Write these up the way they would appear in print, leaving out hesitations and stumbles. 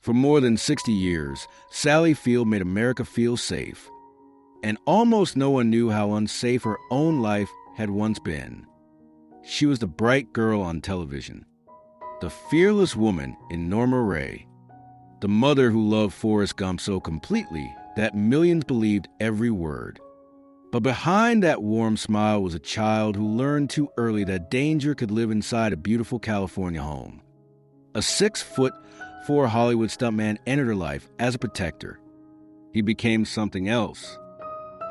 For more than 60 years, Sally Field made America feel safe. And almost no one knew how unsafe her own life had once been. She was the bright girl on television, the fearless woman in Norma Rae, the mother who loved Forrest Gump so completely that millions believed every word. But behind that warm smile was a child who learned too early that danger could live inside a beautiful California home. A 6'4" Hollywood stuntman entered her life as a protector. He became something else.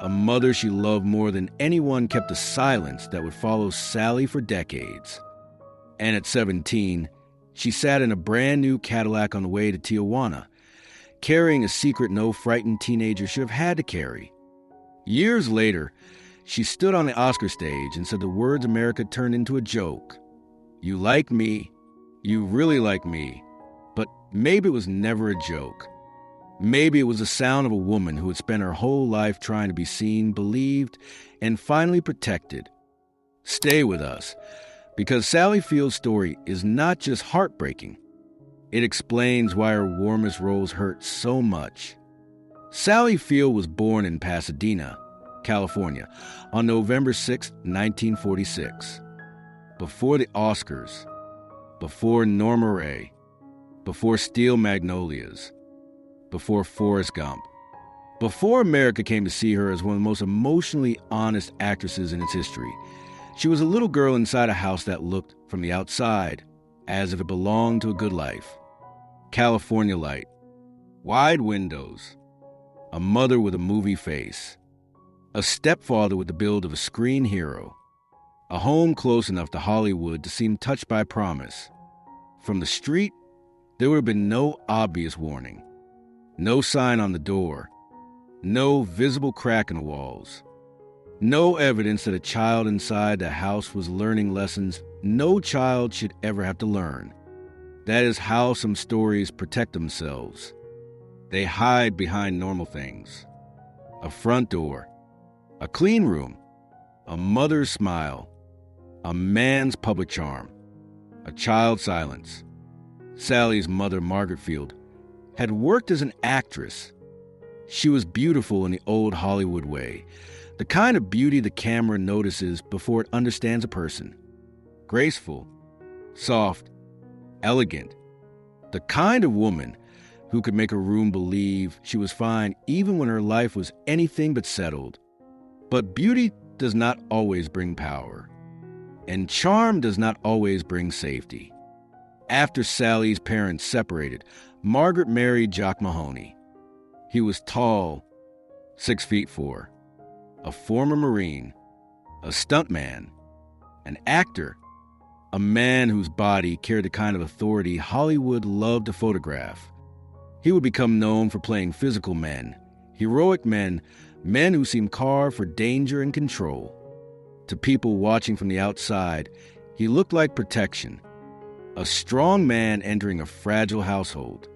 A mother she loved more than anyone kept a silence that would follow Sally for decades. And at 17, she sat in a brand new Cadillac on the way to Tijuana, carrying a secret no frightened teenager should have had to carry. Years later, she stood on the Oscar stage and said the words America turned into a joke. You like me, you really like me, but maybe it was never a joke. Maybe it was the sound of a woman who had spent her whole life trying to be seen, believed, and finally protected. Stay with us, because Sally Field's story is not just heartbreaking. It explains why her warmest roles hurt so much. Sally Field was born in Pasadena, California, on November 6, 1946. Before the Oscars, before Norma Rae, before Steel Magnolias, before Forrest Gump, before America came to see her as one of the most emotionally honest actresses in its history. She was a little girl inside a house that looked, from the outside, as if it belonged to a good life. California light, wide windows, a mother with a movie face, a stepfather with the build of a screen hero, a home close enough to Hollywood to seem touched by promise. From the street, there would have been no obvious warning. No sign on the door. No visible crack in the walls. No evidence that a child inside the house was learning lessons no child should ever have to learn. That is how some stories protect themselves. They hide behind normal things. A front door. A clean room. A mother's smile. A man's public charm. A child's silence. Sally's mother, Margaret Field, had worked as an actress. She was beautiful in the old Hollywood way, the kind of beauty the camera notices before it understands a person. Graceful, soft, elegant, the kind of woman who could make a room believe she was fine even when her life was anything but settled. But beauty does not always bring power, and charm does not always bring safety. After Sally's parents separated, Margaret married Jock Mahoney. He was tall, 6'4", a former Marine, a stuntman, an actor, a man whose body carried the kind of authority Hollywood loved to photograph. He would become known for playing physical men, heroic men, men who seemed carved for danger and control. To people watching from the outside, he looked like protection, a strong man entering a fragile household.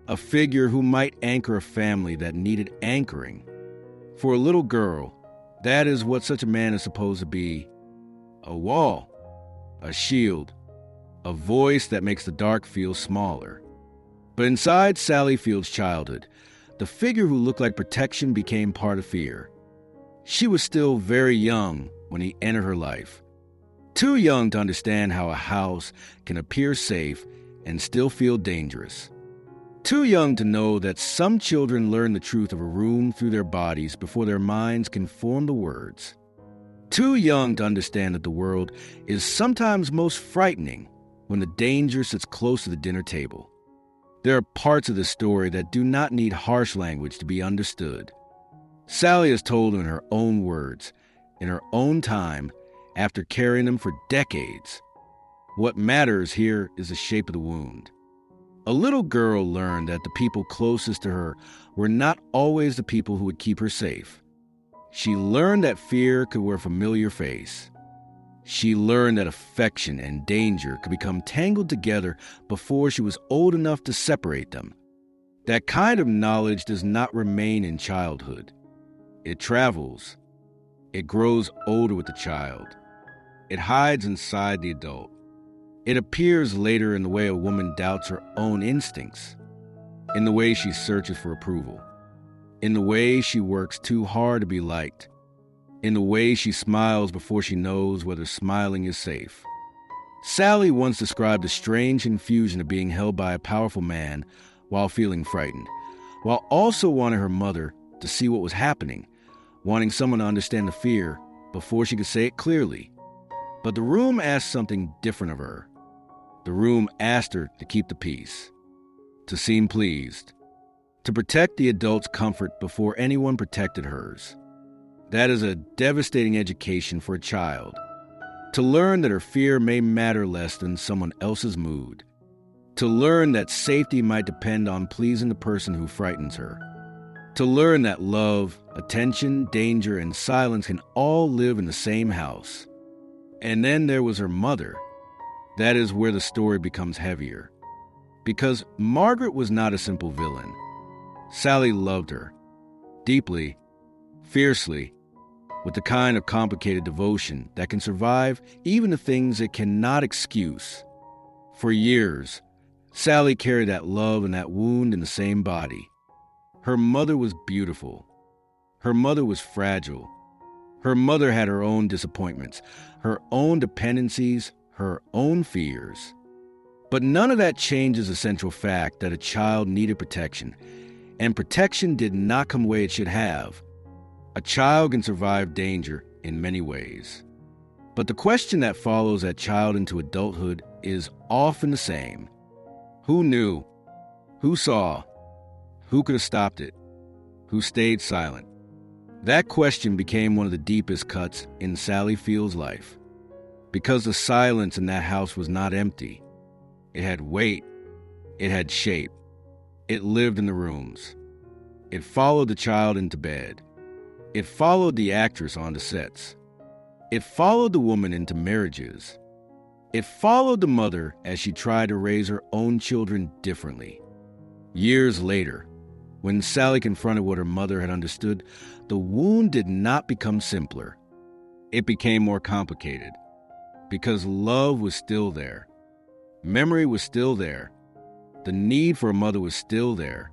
A figure who might anchor a family that needed anchoring. For a little girl, that is what such a man is supposed to be. A wall, a shield, a voice that makes the dark feel smaller. But inside Sally Field's childhood, the figure who looked like protection became part of fear. She was still very young when he entered her life. Too young to understand how a house can appear safe and still feel dangerous. Too young to know that some children learn the truth of a room through their bodies before their minds can form the words. Too young to understand that the world is sometimes most frightening when the danger sits close to the dinner table. There are parts of the story that do not need harsh language to be understood. Sally is told in her own words, in her own time, after carrying them for decades. What matters here is the shape of the wound. A little girl learned that the people closest to her were not always the people who would keep her safe. She learned that fear could wear a familiar face. She learned that affection and danger could become tangled together before she was old enough to separate them. That kind of knowledge does not remain in childhood. It travels. It grows older with the child. It hides inside the adult. It appears later in the way a woman doubts her own instincts. in the way she searches for approval, in the way she works too hard to be liked, in the way she smiles before she knows whether smiling is safe. Sally once described the strange confusion of being held by a powerful man while feeling frightened, while also wanting her mother to see what was happening, wanting someone to understand the fear before she could say it clearly. But the room asked something different of her. The room asked her to keep the peace, to seem pleased, to protect the adult's comfort before anyone protected hers. That is a devastating education for a child. To learn that her fear may matter less than someone else's mood. To learn that safety might depend on pleasing the person who frightens her. To learn that love, attention, danger, and silence can all live in the same house. And then there was her mother. That is where the story becomes heavier. Because Margaret was not a simple villain. Sally loved her. Deeply, fiercely, with the kind of complicated devotion that can survive even the things it cannot excuse. For years, Sally carried that love and that wound in the same body. Her mother was beautiful. Her mother was fragile. Her mother had her own disappointments, her own dependencies, her own fears. But none of that changes the central fact that a child needed protection, and protection did not come the way it should have. A child can survive danger in many ways. But the question that follows that child into adulthood is often the same. Who knew? Who saw? Who could have stopped it? Who stayed silent? That question became one of the deepest cuts in Sally Field's life. Because the silence in that house was not empty. It had weight. It had shape. It lived in the rooms. It followed the child into bed. It followed the actress onto sets. It followed the woman into marriages. It followed the mother as she tried to raise her own children differently. Years later, when Sally confronted what her mother had understood, the wound did not become simpler. It became more complicated. Because love was still there. Memory was still there. The need for a mother was still there.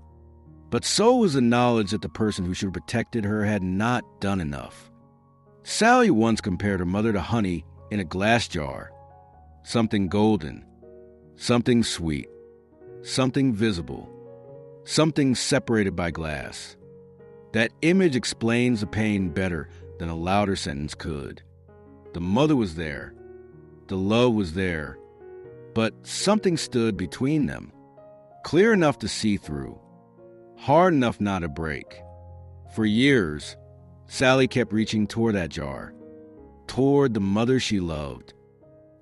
But so was the knowledge that the person who should have protected her had not done enough. Sally once compared her mother to honey in a glass jar. Something golden, something sweet, something visible, something separated by glass. That image explains the pain better than a louder sentence could. The mother was there. The love was there. But something stood between them, clear enough to see through. Hard enough not to break. For years, Sally kept reaching toward that jar, toward the mother she loved,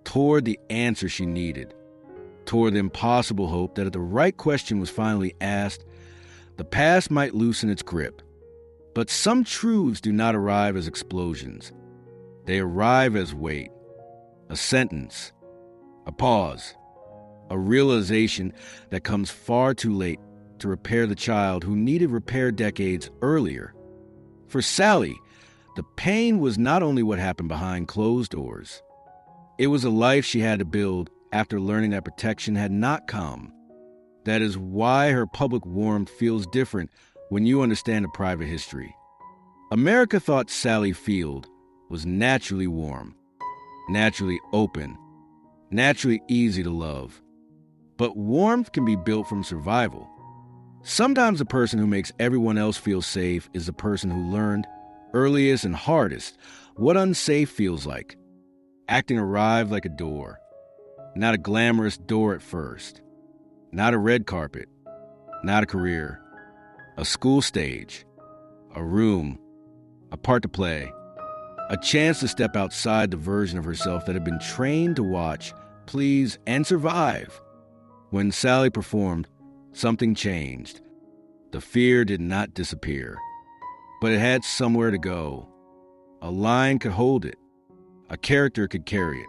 toward the answer she needed, toward the impossible hope that if the right question was finally asked, the past might loosen its grip. But some truths do not arrive as explosions. They arrive as weight, a sentence, a pause, a realization that comes far too late to repair the child who needed repair decades earlier. For Sally, the pain was not only what happened behind closed doors. It was a life she had to build after learning that protection had not come. That is why her public warmth feels different when you understand the private history. America thought Sally Field was naturally warm, naturally open, naturally easy to love. But warmth can be built from survival. Sometimes the person who makes everyone else feel safe is the person who learned, earliest and hardest, what unsafe feels like. Acting arrived like a door. Not a glamorous door at first. Not a red carpet. Not a career. A school stage. A room. A part to play. A chance to step outside the version of herself that had been trained to watch, please, and survive. When Sally performed, something changed. The fear did not disappear, but it had somewhere to go. A line could hold it. A character could carry it.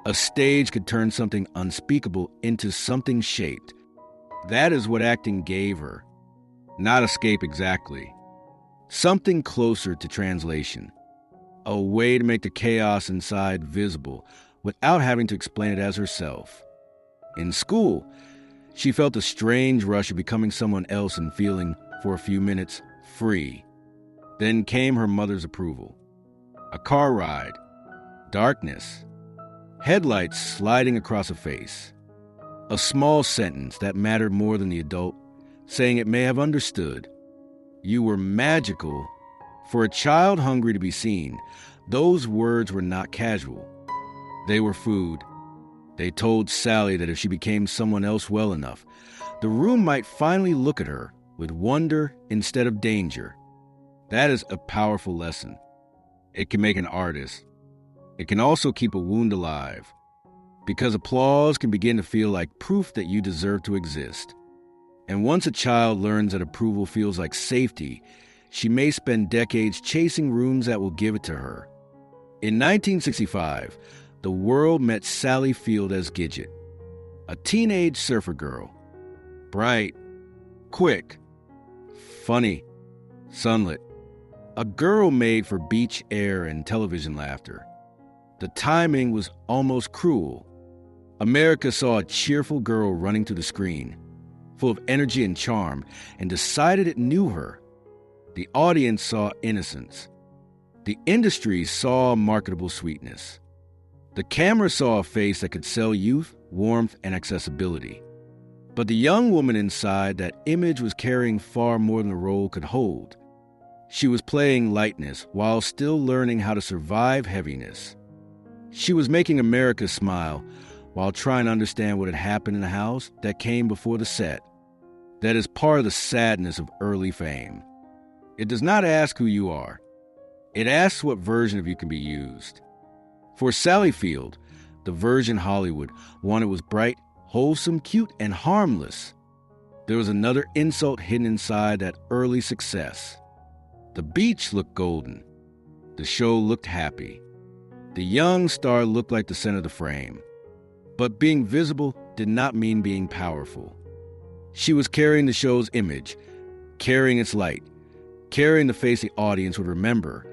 A stage could turn something unspeakable into something shaped. That is what acting gave her. Not escape exactly. Something closer to translation. A way to make the chaos inside visible without having to explain it as herself. In school, She felt a strange rush of becoming someone else and feeling, for a few minutes, free. Then came her mother's approval. A car ride. Darkness. Headlights sliding across a face. A small sentence that mattered more than the adult, saying it may have understood. You were magical. For a child hungry to be seen, those words were not casual. They were food. They told Sally that if she became someone else well enough, the room might finally look at her with wonder instead of danger. That is a powerful lesson. It can make an artist. It can also keep a wound alive, because applause can begin to feel like proof that you deserve to exist. And once a child learns that approval feels like safety, she may spend decades chasing rooms that will give it to her. In 1965, the world met Sally Field as Gidget, a teenage surfer girl. Bright, quick, funny, sunlit. A girl made for beach air and television laughter. The timing was almost cruel. America saw a cheerful girl running to the screen, full of energy and charm, and decided it knew her. The audience saw innocence. The industry saw marketable sweetness. The camera saw a face that could sell youth, warmth, and accessibility. But the young woman inside that image was carrying far more than the role could hold. She was playing lightness while still learning how to survive heaviness. She was making America smile while trying to understand what had happened in the house that came before the set. That is part of the sadness of early fame. It does not ask who you are. It asks what version of you can be used. For Sally Field, the version Hollywood wanted was bright, wholesome, cute, and harmless. There was another insult hidden inside that early success. The beach looked golden. The show looked happy. The young star looked like the center of the frame. But being visible did not mean being powerful. She was carrying the show's image, carrying its light, carrying the face the audience would remember,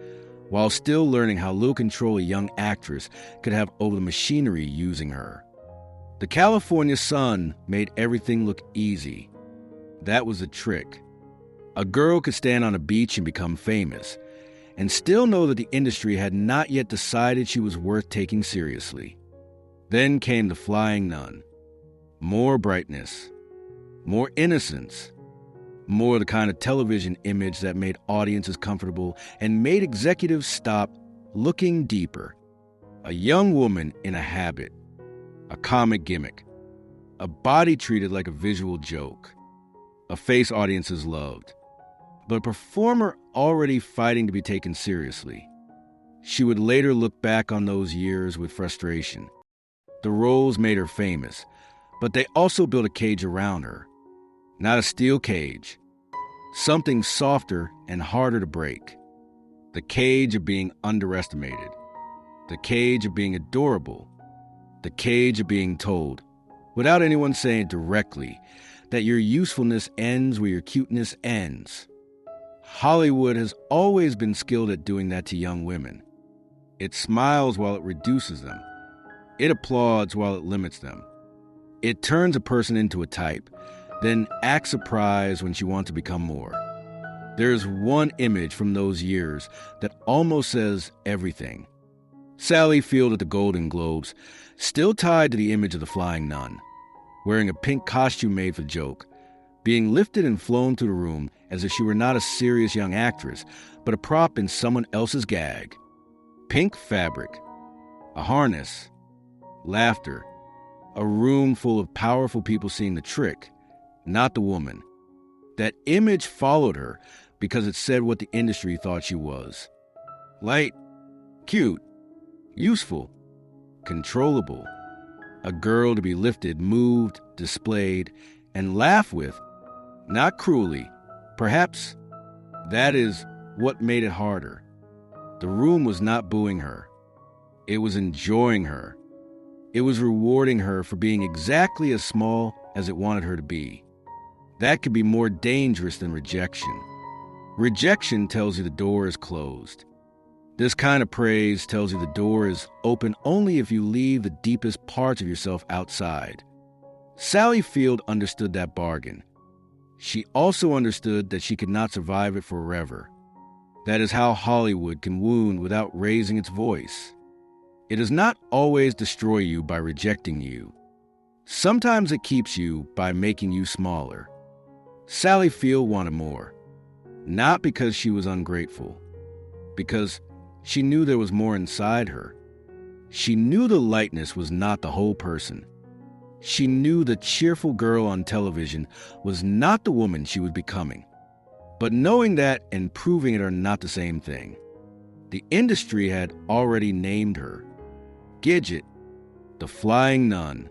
while still learning how little control a young actress could have over the machinery using her. The California sun made everything look easy. That was the trick. A girl could stand on a beach and become famous, and still know that the industry had not yet decided she was worth taking seriously. Then came the flying nun. More brightness, more innocence, more the kind of television image that made audiences comfortable and made executives stop looking deeper. A young woman in a habit, a comic gimmick, a body treated like a visual joke, a face audiences loved, but a performer already fighting to be taken seriously. She would later look back on those years with frustration. The roles made her famous, but they also built a cage around her. Not a steel cage, something softer and harder to break. The cage of being underestimated. The cage of being adorable. The cage of being told, without anyone saying it directly, that your usefulness ends where your cuteness ends. Hollywood has always been skilled at doing that to young women. It smiles while it reduces them. It applauds while it limits them. It turns a person into a type, then acts surprised when she wants to become more. There is one image from those years that almost says everything. Sally Field at the Golden Globes, still tied to the image of the flying nun, wearing a pink costume made for the joke, being lifted and flown through the room as if she were not a serious young actress, but a prop in someone else's gag. Pink fabric, a harness, laughter, a room full of powerful people seeing the trick, not the woman. That image followed her because it said what the industry thought she was. Light, cute, useful, controllable. A girl to be lifted, moved, displayed, and laughed with, not cruelly. Perhaps that is what made it harder. The room was not booing her. It was enjoying her. It was rewarding her for being exactly as small as it wanted her to be. That could be more dangerous than rejection. Rejection tells you the door is closed. This kind of praise tells you the door is open only if you leave the deepest parts of yourself outside. Sally Field understood that bargain. She also understood that she could not survive it forever. That is how Hollywood can wound without raising its voice. It does not always destroy you by rejecting you. Sometimes it keeps you by making you smaller. Sally Field wanted more, not because she was ungrateful, because she knew there was more inside her. She knew the lightness was not the whole person. She knew the cheerful girl on television was not the woman she was becoming. But knowing that and proving it are not the same thing. The industry had already named her. Gidget, the flying nun,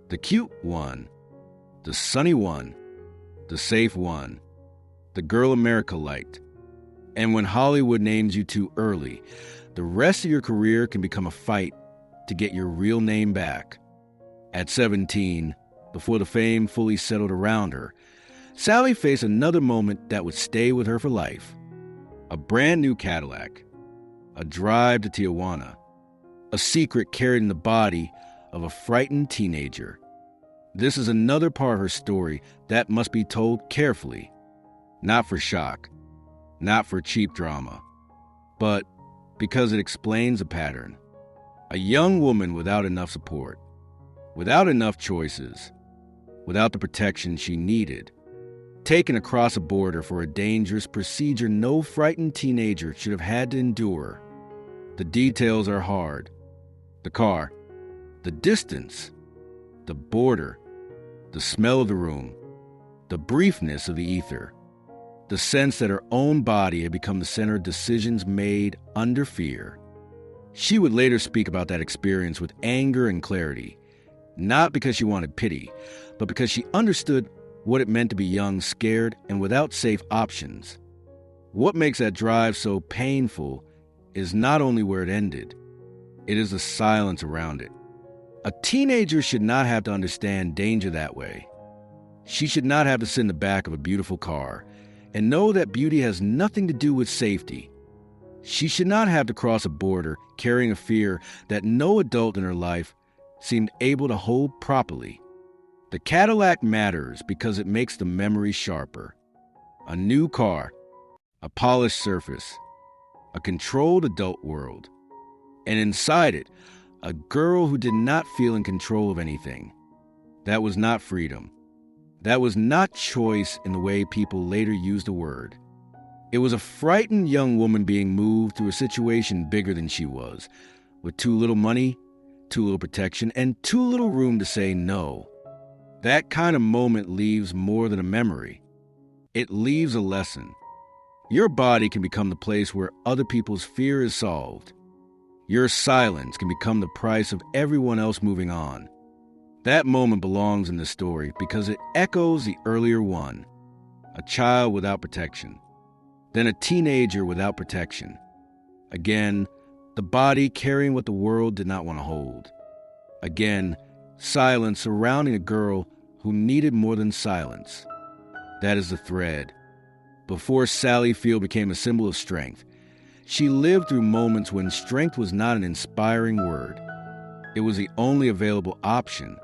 the cute one, the sunny one, the safe one, the girl America liked. And when Hollywood names you too early, the rest of your career can become a fight to get your real name back. At 17, before the fame fully settled around her, Sally faced another moment that would stay with her for life. A brand new Cadillac, a drive to Tijuana, a secret carried in the body of a frightened teenager. This is another part of her story that must be told carefully, not for shock, not for cheap drama, but because it explains a pattern. A young woman without enough support, without enough choices, without the protection she needed, taken across a border for a dangerous procedure no frightened teenager should have had to endure. The details are hard. The car, the distance, the border, the smell of the room, the briefness of the ether, the sense that her own body had become the center of decisions made under fear. She would later speak about that experience with anger and clarity, not because she wanted pity, but because she understood what it meant to be young, scared, and without safe options. What makes that drive so painful is not only where it ended, it is the silence around it. A teenager should not have to understand danger that way. She should not have to sit in the back of a beautiful car and know that beauty has nothing to do with safety. She should not have to cross a border carrying a fear that no adult in her life seemed able to hold properly. The Cadillac matters because it makes the memory sharper. A new car, a polished surface, a controlled adult world, and inside it, a girl who did not feel in control of anything. That was not freedom. That was not choice in the way people later used the word. It was a frightened young woman being moved through a situation bigger than she was, with too little money, too little protection, and too little room to say no. That kind of moment leaves more than a memory. It leaves a lesson. Your body can become the place where other people's fear is solved. Your silence can become the price of everyone else moving on. That moment belongs in the story because it echoes the earlier one. A child without protection. Then a teenager without protection. Again, the body carrying what the world did not want to hold. Again, silence surrounding a girl who needed more than silence. That is the thread. Before Sally Field became a symbol of strength, she lived through moments when strength was not an inspiring word. It was the only available option.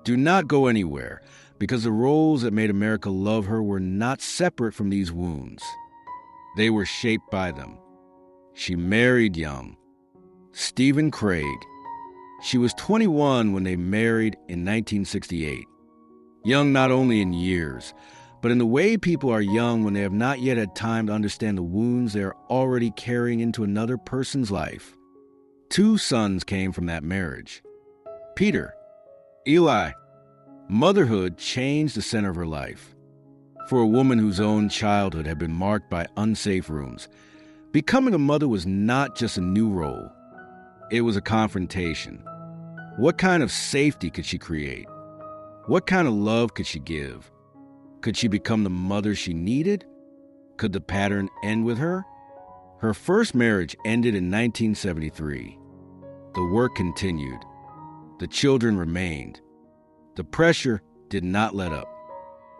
Do not go anywhere, because the roles that made America love her were not separate from these wounds. They were shaped by them. She married young. Stephen Craig. She was 21 when they married in 1968. Young not only in years, but in the way people are young when they have not yet had time to understand the wounds they are already carrying into another person's life. 2 sons came from that marriage. Peter, Eli. Motherhood changed the center of her life. For a woman whose own childhood had been marked by unsafe rooms, becoming a mother was not just a new role. It was a confrontation. What kind of safety could she create? What kind of love could she give? Could she become the mother she needed? Could the pattern end with her? Her first marriage ended in 1973. The work continued. The children remained. The pressure did not let up.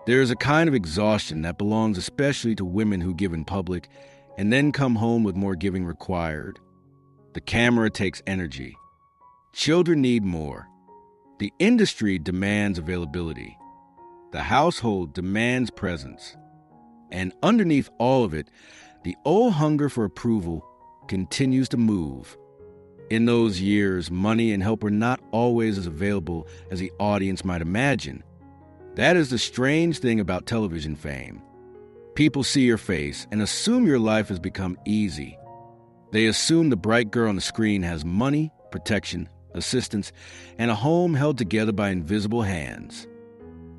There is a kind of exhaustion that belongs especially to women who give in public and then come home with more giving required. The camera takes energy. Children need more. The industry demands availability. The household demands presence. And underneath all of it, the old hunger for approval continues to move. In those years, money and help were not always as available as the audience might imagine. That is the strange thing about television fame. People see your face and assume your life has become easy. They assume the bright girl on the screen has money, protection, assistance, and a home held together by invisible hands.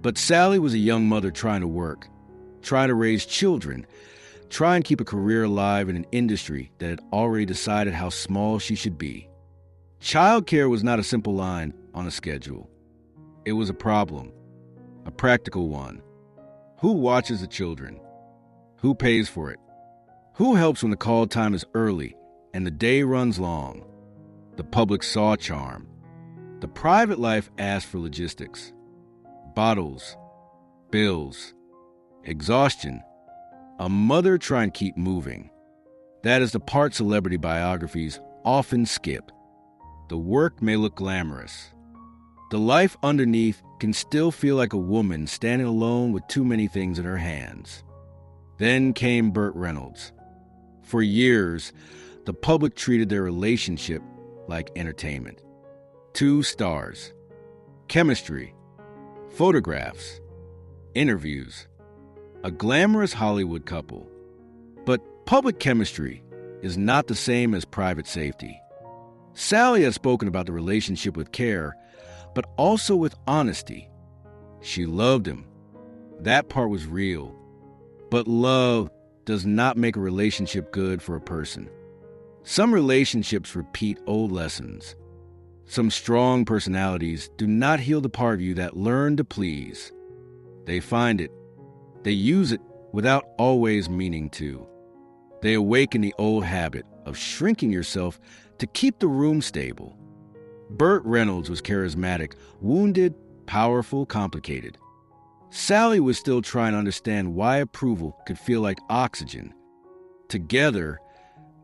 But Sally was a young mother trying to work, trying to raise children, try and keep a career alive in an industry that had already decided how small she should be. Childcare was not a simple line on a schedule. It was a problem, a practical one. Who watches the children? Who pays for it? Who helps when the call time is early and the day runs long? The public saw charm. The private life asked for logistics. Bottles, bills, exhaustion. A mother trying to keep moving. That is the part celebrity biographies often skip. The work may look glamorous. The life underneath can still feel like a woman standing alone with too many things in her hands. Then came Burt Reynolds. For years, the public treated their relationship like entertainment. 2 stars. Chemistry. Photographs. Interviews. A glamorous Hollywood couple. But public chemistry is not the same as private safety. Sally has spoken about the relationship with care, but also with honesty. She loved him. That part was real. But love does not make a relationship good for a person. Some relationships repeat old lessons. Some strong personalities do not heal the part of you that learned to please. They find it. They use it without always meaning to. They awaken the old habit of shrinking yourself to keep the room stable. Burt Reynolds was charismatic, wounded, powerful, complicated. Sally was still trying to understand why approval could feel like oxygen. Together,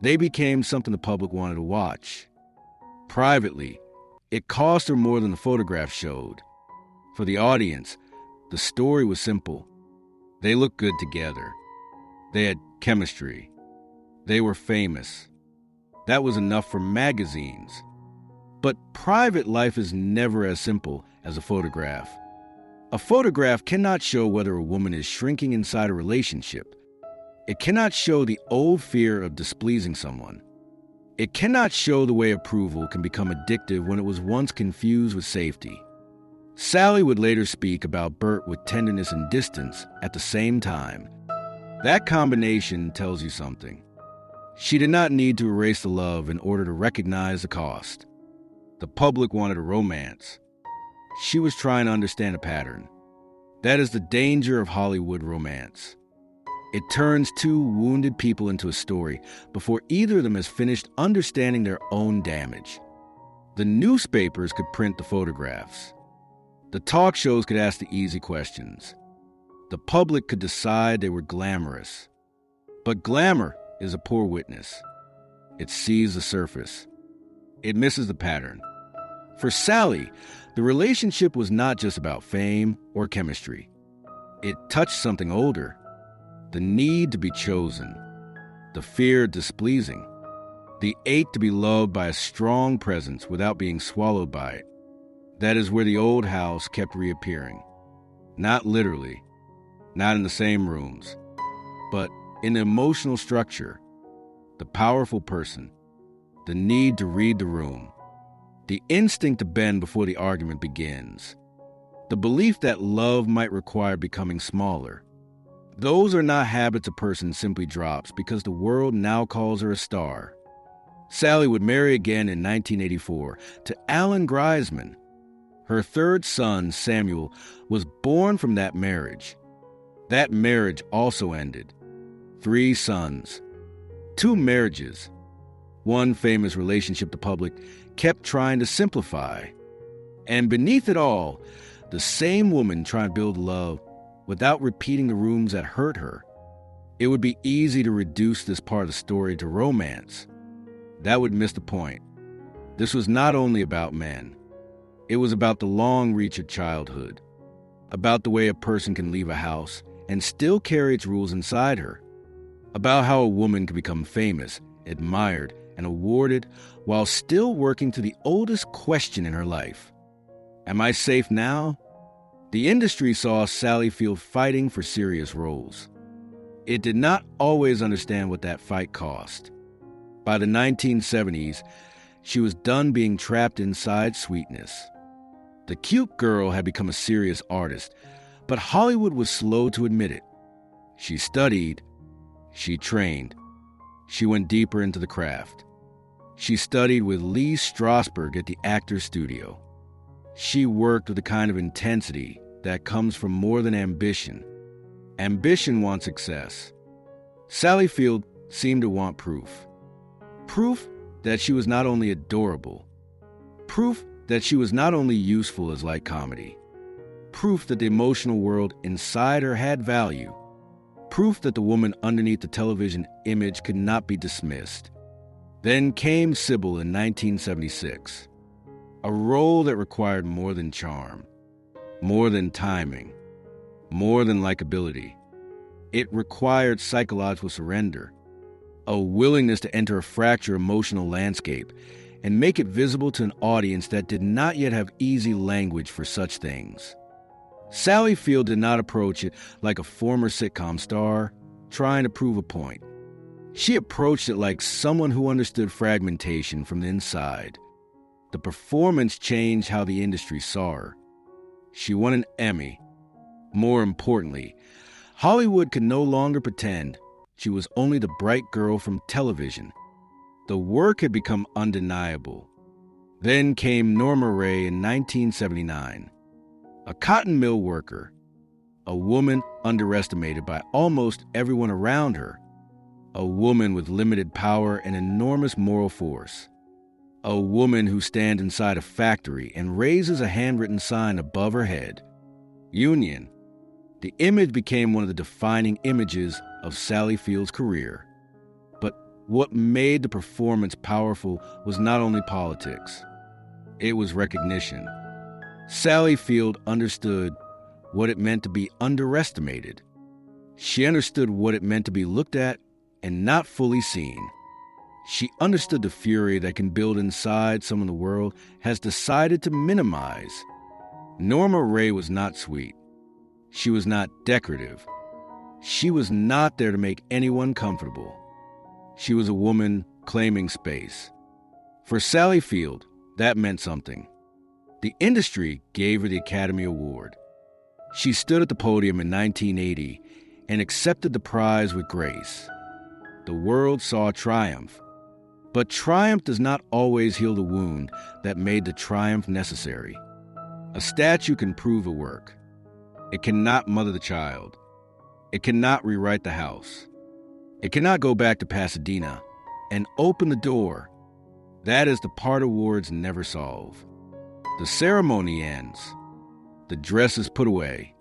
they became something the public wanted to watch. Privately, it cost her more than the photograph showed. For the audience, the story was simple. They looked good together. They had chemistry. They were famous. That was enough for magazines. But private life is never as simple as a photograph. A photograph cannot show whether a woman is shrinking inside a relationship. It cannot show the old fear of displeasing someone. It cannot show the way approval can become addictive when it was once confused with safety. Sally would later speak about Burt with tenderness and distance at the same time. That combination tells you something. She did not need to erase the love in order to recognize the cost. The public wanted a romance. She was trying to understand a pattern. That is the danger of Hollywood romance. It turns 2 wounded people into a story before either of them has finished understanding their own damage. The newspapers could print the photographs. The talk shows could ask the easy questions. The public could decide they were glamorous. But glamour is a poor witness. It sees the surface. It misses the pattern. For Sally, the relationship was not just about fame or chemistry. It touched something older. The need to be chosen. The fear of displeasing. The ache to be loved by a strong presence without being swallowed by it. That is where the old house kept reappearing. Not literally, not in the same rooms, but in the emotional structure, the powerful person, the need to read the room, the instinct to bend before the argument begins, the belief that love might require becoming smaller. Those are not habits a person simply drops because the world now calls her a star. Sally would marry again in 1984 to Alan Greisman. Her 3rd son, Samuel, was born from that marriage. That marriage also ended. 3 sons. 2 marriages. One famous relationship the public kept trying to simplify. And beneath it all, the same woman trying to build love without repeating the rooms that hurt her. It would be easy to reduce this part of the story to romance. That would miss the point. This was not only about men. It was about the long reach of childhood, about the way a person can leave a house and still carry its rules inside her, about how a woman can become famous, admired, and awarded while still working to the oldest question in her life. Am I safe now? The industry saw Sally Field fighting for serious roles. It did not always understand what that fight cost. By the 1970s, she was done being trapped inside sweetness. The cute girl had become a serious artist, but Hollywood was slow to admit it. She studied, she trained, she went deeper into the craft. She studied with Lee Strasberg at the Actors Studio. She worked with the kind of intensity that comes from more than ambition. Ambition wants success. Sally Field seemed to want proof. Proof that she was not only adorable. Proof that she was not only useful as light comedy. Proof that the emotional world inside her had value. Proof that the woman underneath the television image could not be dismissed. Then came Sybil in 1976. A role that required more than charm, more than timing, more than likability. It required psychological surrender, a willingness to enter a fractured emotional landscape and make it visible to an audience that did not yet have easy language for such things. Sally Field did not approach it like a former sitcom star trying to prove a point. She approached it like someone who understood fragmentation from the inside. The performance changed how the industry saw her. She won an Emmy. More importantly, Hollywood could no longer pretend she was only the bright girl from television. The work had become undeniable. Then came Norma Rae in 1979. A cotton mill worker, a woman underestimated by almost everyone around her, a woman with limited power and enormous moral force, a woman who stands inside a factory and raises a handwritten sign above her head. Union. The image became one of the defining images of Sally Field's career. But what made the performance powerful was not only politics. It was recognition. Sally Field understood what it meant to be underestimated. She understood what it meant to be looked at and not fully seen. She understood the fury that can build inside someone the world has decided to minimize. Norma Rae was not sweet. She was not decorative. She was not there to make anyone comfortable. She was a woman claiming space. For Sally Field, that meant something. The industry gave her the Academy Award. She stood at the podium in 1980 and accepted the prize with grace. The world saw triumph. But triumph does not always heal the wound that made the triumph necessary. A statue can prove a work. It cannot mother the child. It cannot rewrite the house. It cannot go back to Pasadena and open the door. That is the part awards never solve. The ceremony ends. The dress is put away.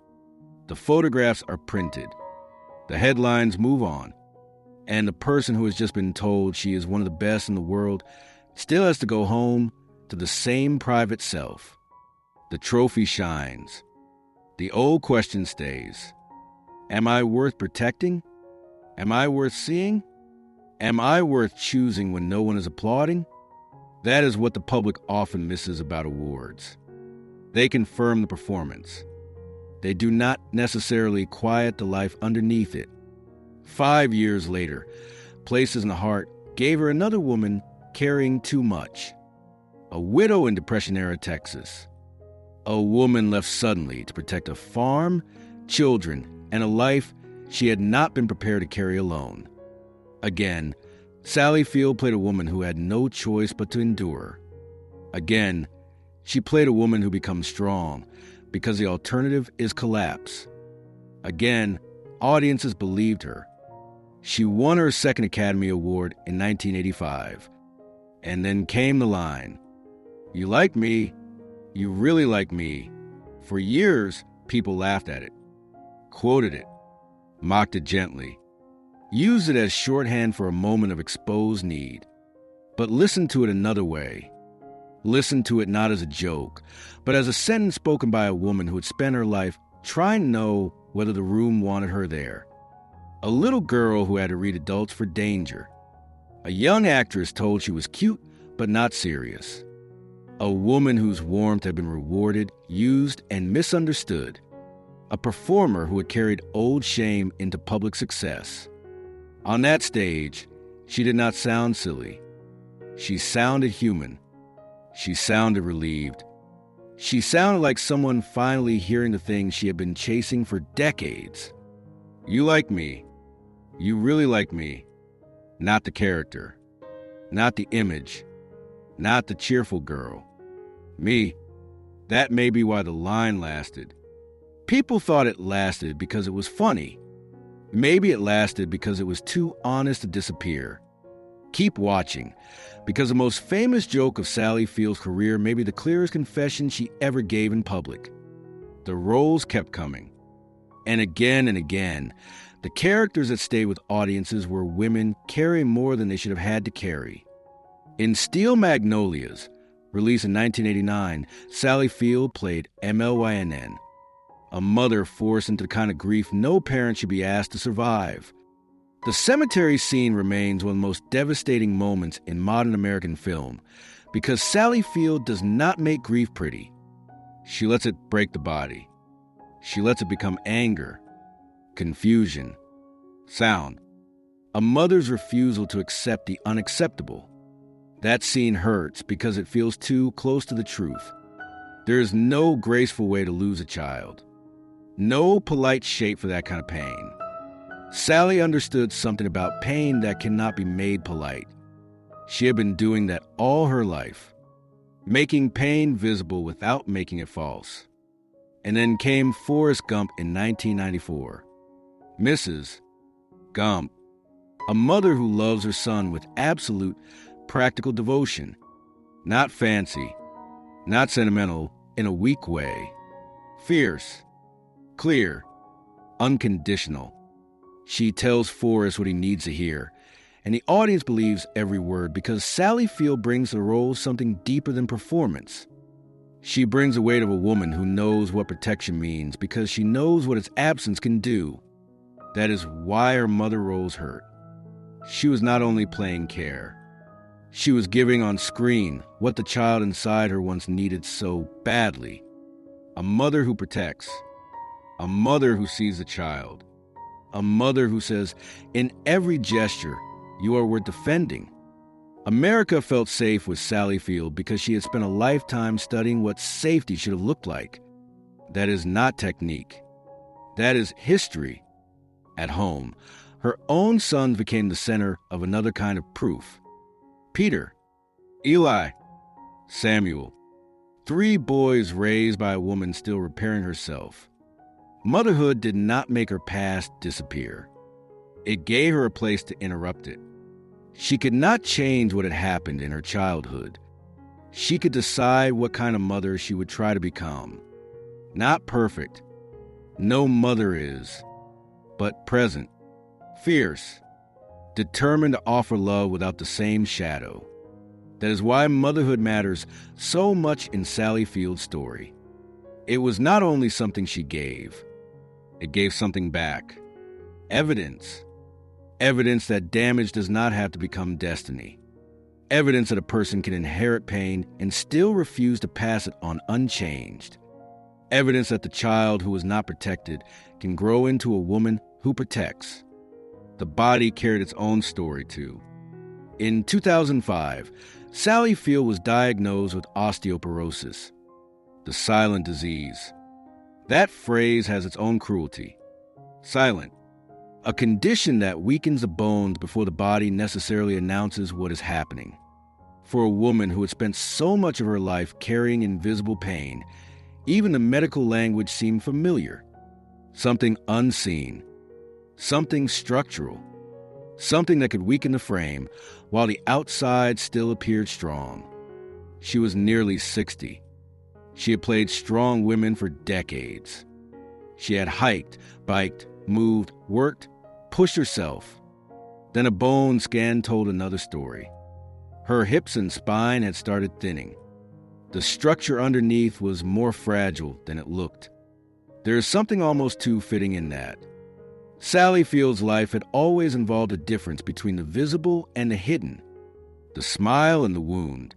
The photographs are printed. The headlines move on. And the person who has just been told she is one of the best in the world still has to go home to the same private self. The trophy shines. The old question stays. Am I worth protecting? Am I worth seeing? Am I worth choosing when no one is applauding? That is what the public often misses about awards. They confirm the performance. They do not necessarily quiet the life underneath it. 5 years later, Places in the Heart gave her another woman carrying too much. A widow in Depression-era Texas. A woman left suddenly to protect a farm, children, and a life she had not been prepared to carry alone. Again, Sally Field played a woman who had no choice but to endure. Again, she played a woman who becomes strong because the alternative is collapse. Again, audiences believed her. She won her second Academy Award in 1985. And then came the line, "You like me, you really like me." For years, people laughed at it, quoted it, mocked it gently, used it as shorthand for a moment of exposed need. But listen to it another way. listened to it not as a joke, but as a sentence spoken by a woman who had spent her life trying to know whether the room wanted her there. A little girl who had to read adults for danger. A young actress told she was cute but not serious. A woman whose warmth had been rewarded, used, and misunderstood. A performer who had carried old shame into public success. On that stage, she did not sound silly. She sounded human. She sounded relieved. She sounded like someone finally hearing the thing she had been chasing for decades. You like me. You really like me. Not the character. Not the image. Not the cheerful girl. Me. That may be why the line lasted. People thought it lasted because it was funny. Maybe it lasted because it was too honest to disappear. Keep watching, because the most famous joke of Sally Field's career may be the clearest confession she ever gave in public. The roles kept coming. And again, the characters that stayed with audiences were women carrying more than they should have had to carry. In Steel Magnolias, released in 1989, Sally Field played MLYNN, a mother forced into the kind of grief no parent should be asked to survive. The cemetery scene remains one of the most devastating moments in modern American film because Sally Field does not make grief pretty. She lets it break the body. She lets it become anger, confusion, sound. A mother's refusal to accept the unacceptable. That scene hurts because it feels too close to the truth. There is no graceful way to lose a child. No polite shape for that kind of pain. Sally understood something about pain that cannot be made polite. She had been doing that all her life, making pain visible without making it false. And then came Forrest Gump in 1994. Mrs. Gump, a mother who loves her son with absolute practical devotion. Not fancy, not sentimental in a weak way. Fierce, clear, unconditional. She tells Forrest what he needs to hear, and the audience believes every word because Sally Field brings to the role something deeper than performance. She brings the weight of a woman who knows what protection means because she knows what its absence can do. That is why her mother roles hurt. She was not only playing care. She was giving on screen what the child inside her once needed so badly. A mother who protects. A mother who sees the child. A mother who says, in every gesture, you are worth defending. America felt safe with Sally Field because she had spent a lifetime studying what safety should have looked like. That is not technique. That is history. At home, her own sons became the center of another kind of proof. Peter, Eli, Samuel. 3 boys raised by a woman still repairing herself. Motherhood did not make her past disappear. It gave her a place to interrupt it. She could not change what had happened in her childhood. She could decide what kind of mother she would try to become. Not perfect. No mother is. But present. Fierce. Determined to offer love without the same shadow. That is why motherhood matters so much in Sally Field's story. It was not only something she gave. It gave something back. Evidence. Evidence that damage does not have to become destiny. Evidence that a person can inherit pain and still refuse to pass it on unchanged. Evidence that the child who was not protected can grow into a woman who protects. The body carried its own story, too. In 2005, Sally Field was diagnosed with osteoporosis, the silent disease. That phrase has its own cruelty. Silent. A condition that weakens the bones before the body necessarily announces what is happening. For a woman who had spent so much of her life carrying invisible pain, even the medical language seemed familiar. Something unseen. Something structural. Something that could weaken the frame while the outside still appeared strong. She was nearly 60. She had played strong women for decades. She had hiked, biked, moved, worked, pushed herself. Then a bone scan told another story. Her hips and spine had started thinning. The structure underneath was more fragile than it looked. There is something almost too fitting in that. Sally Field's life had always involved a difference between the visible and the hidden, the smile and the wound,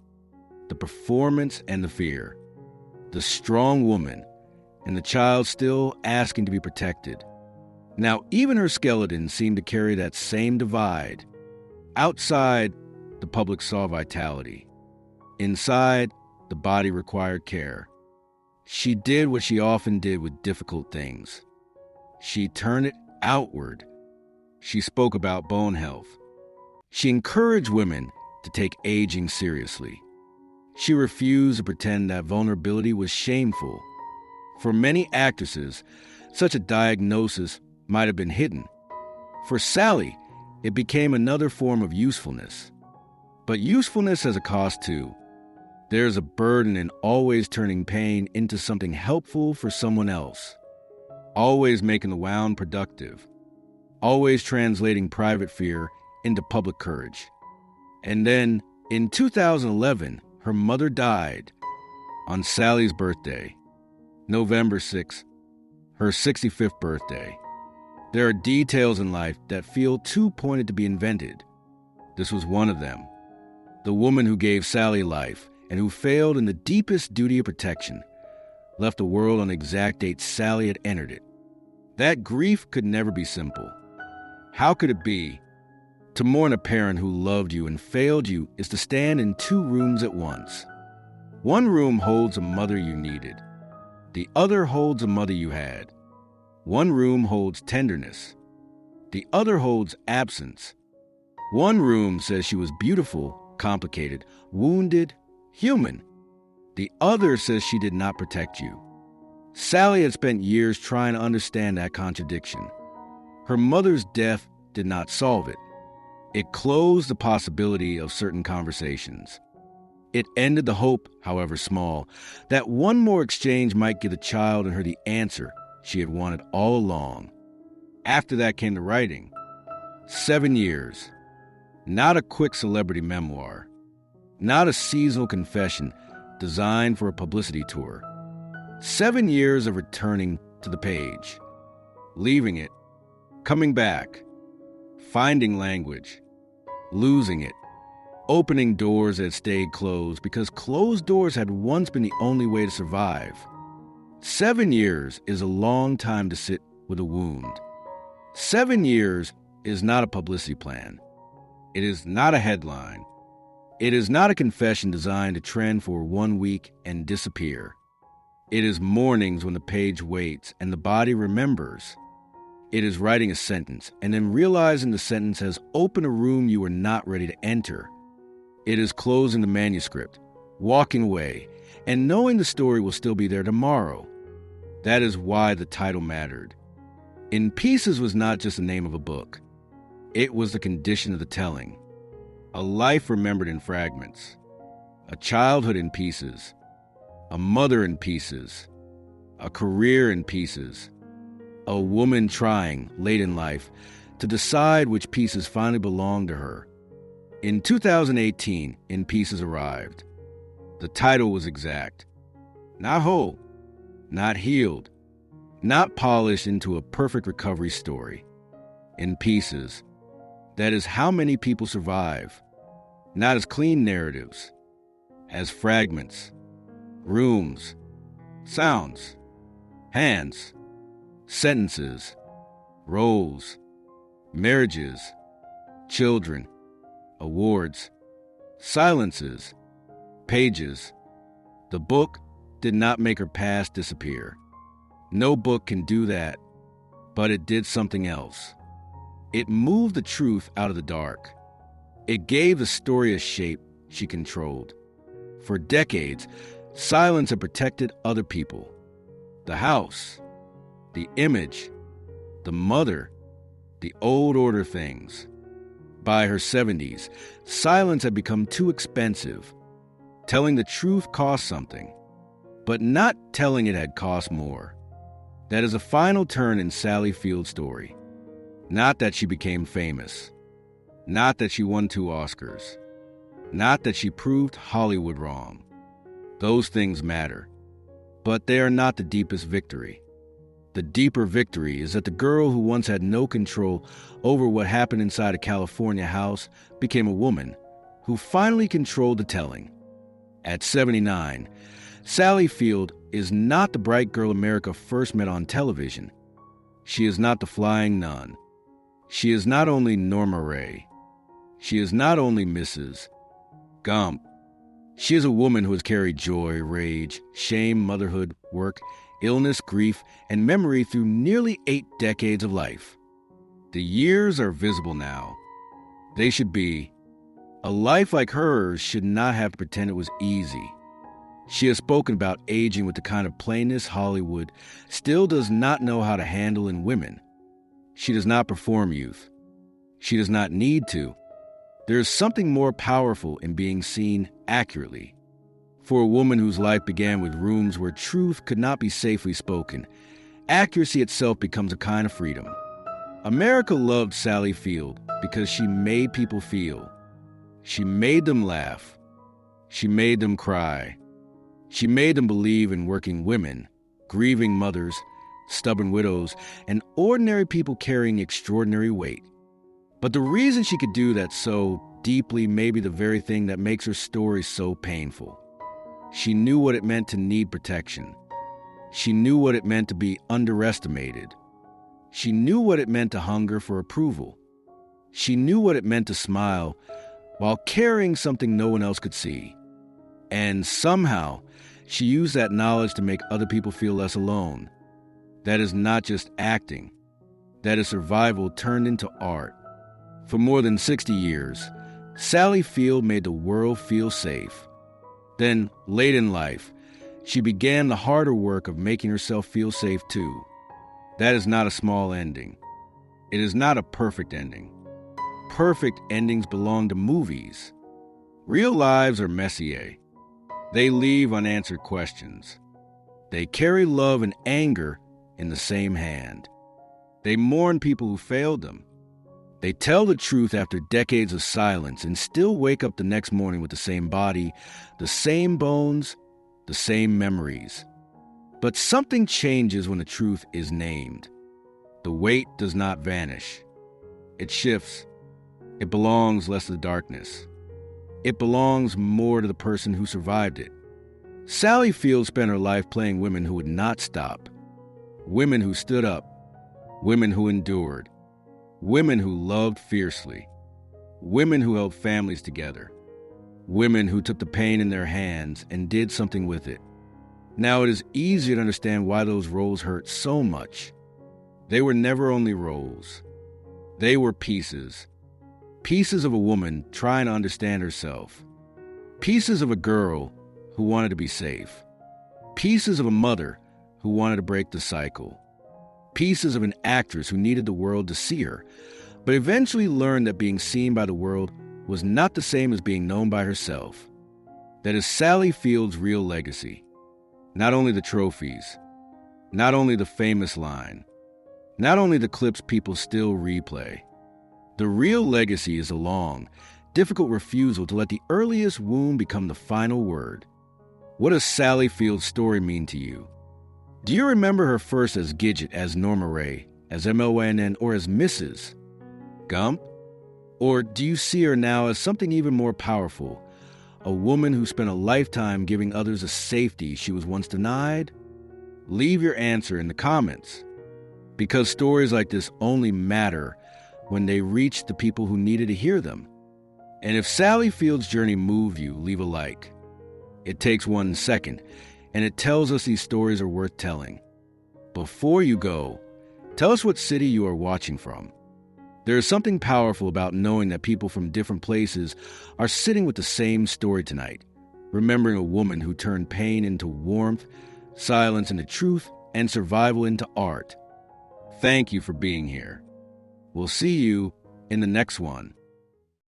the performance and the fear, the strong woman and the child still asking to be protected. Now, even her skeleton seemed to carry that same divide. Outside, the public saw vitality. Inside, the body required care. She did what she often did with difficult things. She turned it outward. She spoke about bone health. She encouraged women to take aging seriously. She refused to pretend that vulnerability was shameful. For many actresses, such a diagnosis might have been hidden. For Sally, it became another form of usefulness. But usefulness has a cost too. There's a burden in always turning pain into something helpful for someone else. Always making the wound productive. Always translating private fear into public courage. And then, in 2011, her mother died on Sally's birthday, November 6th, her 65th birthday. There are details in life that feel too pointed to be invented. This was one of them. The woman who gave Sally life and who failed in the deepest duty of protection, left the world on the exact date Sally had entered it. That grief could never be simple. How could it be? To mourn a parent who loved you and failed you is to stand in two rooms at once. One room holds a mother you needed. The other holds a mother you had. One room holds tenderness. The other holds absence. One room says she was beautiful, complicated, wounded, human. The other says she did not protect you. Sally had spent years trying to understand that contradiction. Her mother's death did not solve it. It closed the possibility of certain conversations. It ended the hope, however small, that one more exchange might give the child in her the answer she had wanted all along. After that came the writing. 7 years. Not a quick celebrity memoir. Not a seasonal confession designed for a publicity tour. 7 years of returning to the page. Leaving it. Coming back. Finding language. Losing it. Opening doors that stayed closed because closed doors had once been the only way to survive. 7 years is a long time to sit with a wound. 7 years is not a publicity plan. It is not a headline. It is not a confession designed to trend for 1 week and disappear. It is mornings when the page waits and the body remembers. It is writing a sentence and then realizing the sentence has opened a room you were not ready to enter. It is closing the manuscript, walking away, and knowing the story will still be there tomorrow. That is why the title mattered. In Pieces was not just the name of a book. It was the condition of the telling. A life remembered in fragments. A childhood in pieces. A mother in pieces. A career in pieces. A woman trying, late in life, to decide which pieces finally belonged to her. In 2018, In Pieces arrived. The title was exact. Not whole, not healed, not polished into a perfect recovery story. In Pieces. That is how many people survive. Not as clean narratives, as fragments, rooms, sounds, hands, sentences, roles, marriages, children, awards, silences, pages. The book did not make her past disappear. No book can do that, but it did something else. It moved the truth out of the dark. It gave the story a shape she controlled. For decades, silence had protected other people. The house, the image, the mother, the old order things. By her 70s, silence had become too expensive. Telling the truth cost something, but not telling it had cost more. That is a final turn in Sally Field's story. Not that she became famous. Not that she won 2 Oscars. Not that she proved Hollywood wrong. Those things matter, but they are not the deepest victory. The deeper victory is that the girl who once had no control over what happened inside a California house became a woman who finally controlled the telling. At 79, Sally Field is not the bright girl America first met on television. She is not the flying nun. She is not only Norma Rae. She is not only Mrs. Gump. She is a woman who has carried joy, rage, shame, motherhood, work, illness, grief, and memory through nearly 8 decades of life. The years are visible now. They should be. A life like hers should not have to pretend it was easy. She has spoken about aging with the kind of plainness Hollywood still does not know how to handle in women. She does not perform youth. She does not need to. There is something more powerful in being seen accurately. For a woman whose life began with rooms where truth could not be safely spoken, accuracy itself becomes a kind of freedom. America loved Sally Field because she made people feel. She made them laugh. She made them cry. She made them believe in working women, grieving mothers, stubborn widows, and ordinary people carrying extraordinary weight. But the reason she could do that so deeply may be the very thing that makes her story so painful. She knew what it meant to need protection. She knew what it meant to be underestimated. She knew what it meant to hunger for approval. She knew what it meant to smile while carrying something no one else could see. And somehow, she used that knowledge to make other people feel less alone. That is not just acting. That is survival turned into art. For more than 60 years, Sally Field made the world feel safe. Then, late in life, she began the harder work of making herself feel safe too. That is not a small ending. It is not a perfect ending. Perfect endings belong to movies. Real lives are messier. They leave unanswered questions. They carry love and anger in the same hand. They mourn people who failed them. They tell the truth after decades of silence and still wake up the next morning with the same body, the same bones, the same memories. But something changes when the truth is named. The weight does not vanish. It shifts. It belongs less to the darkness. It belongs more to the person who survived it. Sally Field spent her life playing women who would not stop. Women who stood up. Women who endured. Women who loved fiercely. Women who held families together. Women who took the pain in their hands and did something with it. Now it is easier to understand why those roles hurt so much. They were never only roles. They were pieces. Pieces of a woman trying to understand herself. Pieces of a girl who wanted to be safe. Pieces of a mother who wanted to break the cycle. Pieces of an actress who needed the world to see her, but eventually learned that being seen by the world was not the same as being known by herself. That is Sally Field's real legacy. Not only the trophies, not only the famous line, not only the clips people still replay. The real legacy is a long, difficult refusal to let the earliest wound become the final word. What does Sally Field's story mean to you? Do you remember her first as Gidget, as Norma Rae, as MLNN, or as Mrs. Gump? Or do you see her now as something even more powerful, a woman who spent a lifetime giving others a safety she was once denied? Leave your answer in the comments, because stories like this only matter when they reach the people who needed to hear them. And if Sally Field's journey moved you, leave a like. It takes 1 second, and it tells us these stories are worth telling. Before you go, tell us what city you are watching from. There is something powerful about knowing that people from different places are sitting with the same story tonight, remembering a woman who turned pain into warmth, silence into truth, and survival into art. Thank you for being here. We'll see you in the next one.